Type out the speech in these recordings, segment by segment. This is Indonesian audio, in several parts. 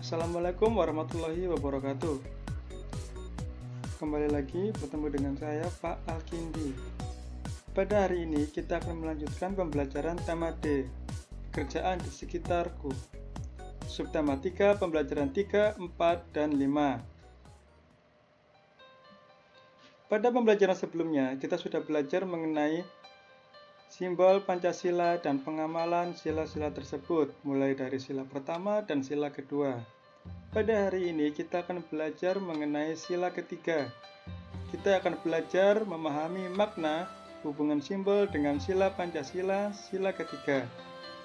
Assalamualaikum warahmatullahi wabarakatuh. Kembali lagi bertemu dengan saya Pak Alkindi. Pada hari ini kita akan melanjutkan pembelajaran tema D, pekerjaan di sekitarku. Subtema 3, pembelajaran 3, 4, dan 5. Pada pembelajaran sebelumnya kita sudah belajar mengenai simbol Pancasila dan pengamalan sila-sila tersebut, mulai dari sila pertama dan sila kedua. Pada hari ini kita akan belajar mengenai sila ketiga. Kita akan belajar memahami makna hubungan simbol dengan sila Pancasila, sila ketiga.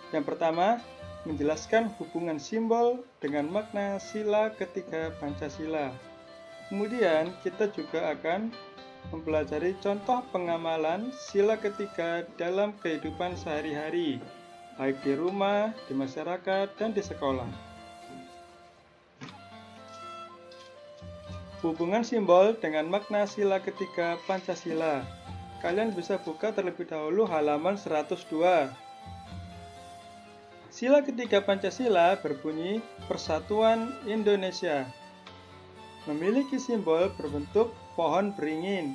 Yang pertama, menjelaskan hubungan simbol dengan makna sila ketiga Pancasila. Kemudian kita juga akan mempelajari contoh pengamalan sila ketiga dalam kehidupan sehari-hari, baik di rumah, di masyarakat, dan di sekolah. Hubungan simbol dengan makna sila ketiga Pancasila. Kalian bisa buka terlebih dahulu halaman 102. Sila ketiga Pancasila berbunyi Persatuan Indonesia. Memiliki simbol berbentuk pohon beringin.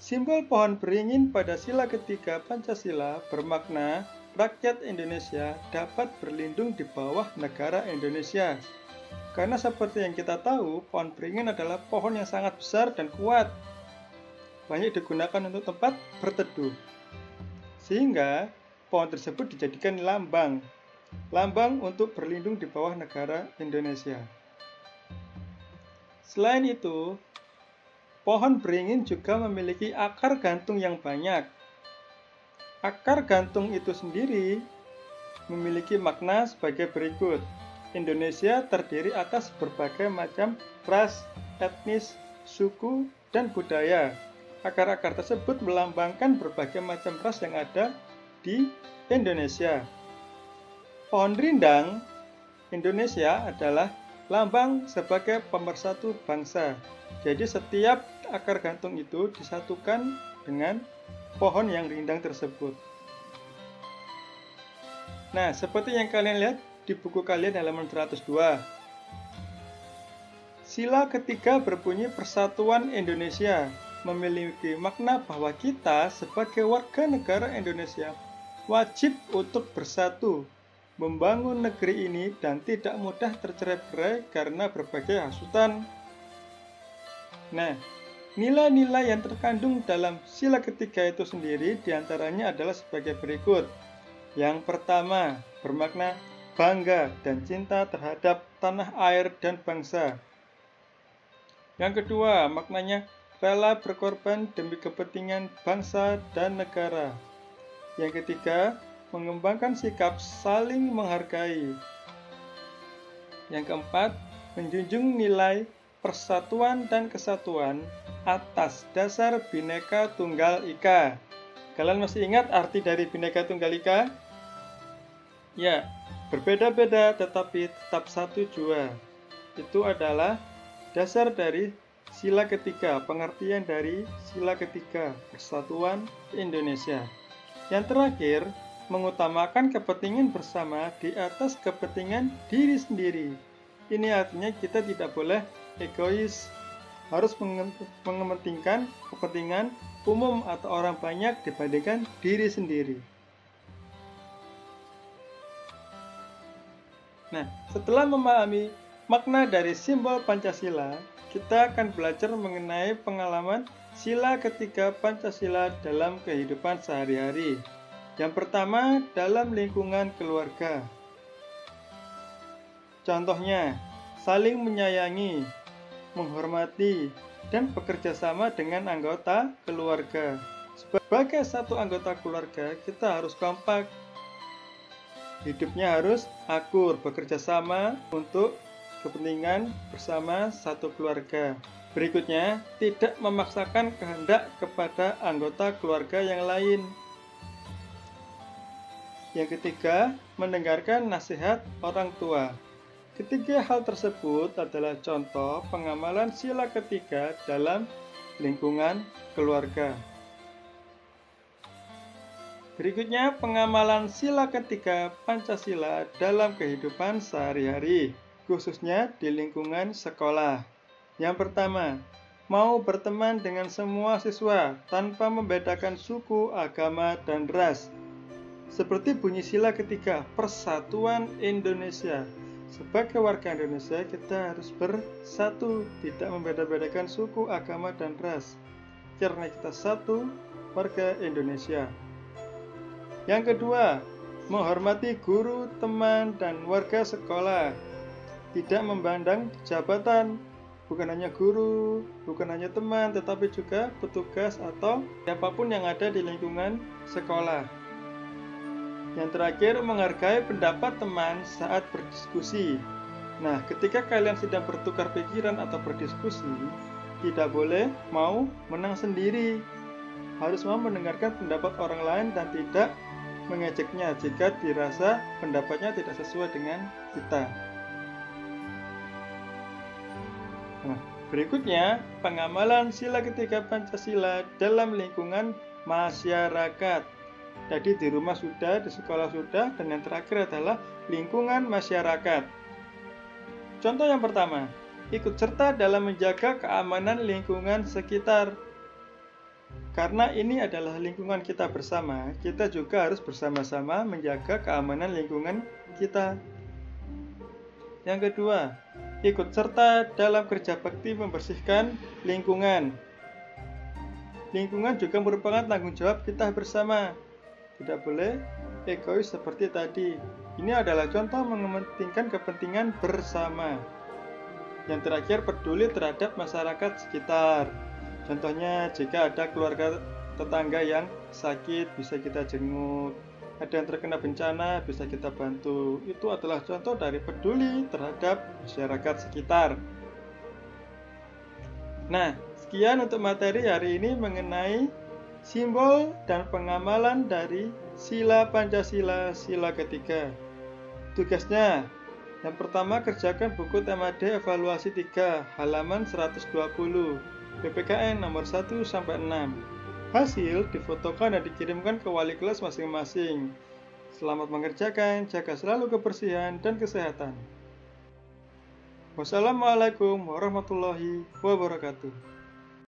Simbol pohon beringin pada sila ketiga Pancasila bermakna rakyat Indonesia dapat berlindung di bawah negara Indonesia. Karena seperti yang kita tahu, pohon beringin adalah pohon yang sangat besar dan kuat. Banyak digunakan untuk tempat berteduh. Sehingga pohon tersebut dijadikan lambang untuk berlindung di bawah negara Indonesia. Selain itu, pohon beringin juga memiliki akar gantung yang banyak. Akar gantung itu sendiri memiliki makna sebagai berikut. Indonesia terdiri atas berbagai macam ras, etnis, suku, dan budaya. Akar-akar tersebut melambangkan berbagai macam ras yang ada di Indonesia. Pohon rindang Indonesia adalah lambang sebagai pemersatu bangsa. Jadi setiap akar gantung itu disatukan dengan pohon yang rindang tersebut. Nah, seperti yang kalian lihat di buku kalian halaman 102. Sila ketiga berbunyi Persatuan Indonesia, memiliki makna bahwa kita sebagai warga negara Indonesia wajib untuk bersatu, membangun negeri ini dan tidak mudah tercerai-berai karena berbagai hasutan. Nah, nilai-nilai yang terkandung dalam sila ketiga itu sendiri diantaranya adalah sebagai berikut. Yang pertama, bermakna bangga dan cinta terhadap tanah air dan bangsa. Yang kedua, maknanya rela berkorban demi kepentingan bangsa dan negara. Yang ketiga, mengembangkan sikap saling menghargai. Yang keempat, menjunjung nilai persatuan dan kesatuan atas dasar Bhinneka Tunggal Ika. Kalian masih ingat arti dari Bhinneka Tunggal Ika? Ya, berbeda-beda tetapi tetap satu jua. Itu adalah dasar dari sila ketiga, pengertian dari sila ketiga, Persatuan Indonesia. Yang terakhir, mengutamakan kepentingan bersama di atas kepentingan diri sendiri. Ini artinya kita tidak boleh egois, harus mengepentingkan kepentingan umum atau orang banyak dibandingkan diri sendiri. Nah, setelah memahami makna dari simbol Pancasila, kita akan belajar mengenai pengalaman sila ketiga Pancasila dalam kehidupan sehari-hari. Yang pertama, dalam lingkungan keluarga. Contohnya, saling menyayangi, menghormati, dan bekerja sama dengan anggota keluarga. Sebagai satu anggota keluarga, kita harus kompak. Hidupnya harus akur, bekerja sama untuk kepentingan bersama satu keluarga. Berikutnya, tidak memaksakan kehendak kepada anggota keluarga yang lain. Yang ketiga, mendengarkan nasihat orang tua. Ketiga hal tersebut adalah contoh pengamalan sila ketiga dalam lingkungan keluarga. Berikutnya, pengamalan sila ketiga Pancasila dalam kehidupan sehari-hari. khususnya di lingkungan sekolah. Yang pertama, mau berteman dengan semua siswa tanpa membedakan suku, agama, dan ras. Seperti bunyi sila ketiga, Persatuan Indonesia. Sebagai warga Indonesia, kita harus bersatu, tidak membeda-bedakan suku, agama, dan ras. Karena kita satu, warga Indonesia. Yang kedua, menghormati guru, teman, dan warga sekolah. Tidak memandang jabatan, bukan hanya guru, bukan hanya teman, tetapi juga petugas atau siapapun yang ada di lingkungan sekolah. Yang terakhir, menghargai pendapat teman saat berdiskusi. Nah, ketika kalian sedang bertukar pikiran atau berdiskusi, tidak boleh mau menang sendiri. Harus mau mendengarkan pendapat orang lain dan tidak mengejeknya jika dirasa pendapatnya tidak sesuai dengan kita. Nah, berikutnya, pengamalan sila ketiga Pancasila dalam lingkungan masyarakat. Jadi di rumah sudah, di sekolah sudah, dan yang terakhir adalah lingkungan masyarakat. Contoh yang pertama, ikut serta dalam menjaga keamanan lingkungan sekitar. Karena ini adalah lingkungan kita bersama, kita juga harus bersama-sama menjaga keamanan lingkungan kita. Yang kedua, ikut serta dalam kerja bakti membersihkan lingkungan. Lingkungan juga merupakan tanggung jawab kita bersama. Tidak boleh egois seperti tadi. Ini adalah contoh mementingkan kepentingan bersama. Yang terakhir, peduli terhadap masyarakat sekitar. Contohnya, jika ada keluarga tetangga yang sakit, bisa kita jenguk. Ada yang terkena bencana, bisa kita bantu. Itu adalah contoh dari peduli terhadap masyarakat sekitar. Nah, sekian untuk materi hari ini mengenai simbol dan pengamalan dari sila Pancasila, sila ketiga. Tugasnya, yang pertama, kerjakan buku tema D evaluasi 3, halaman 120, PPKN nomor 1-6. Hasil difotokan dan dikirimkan ke wali kelas masing-masing. Selamat mengerjakan, jaga selalu kebersihan dan kesehatan. Wassalamualaikum warahmatullahi wabarakatuh.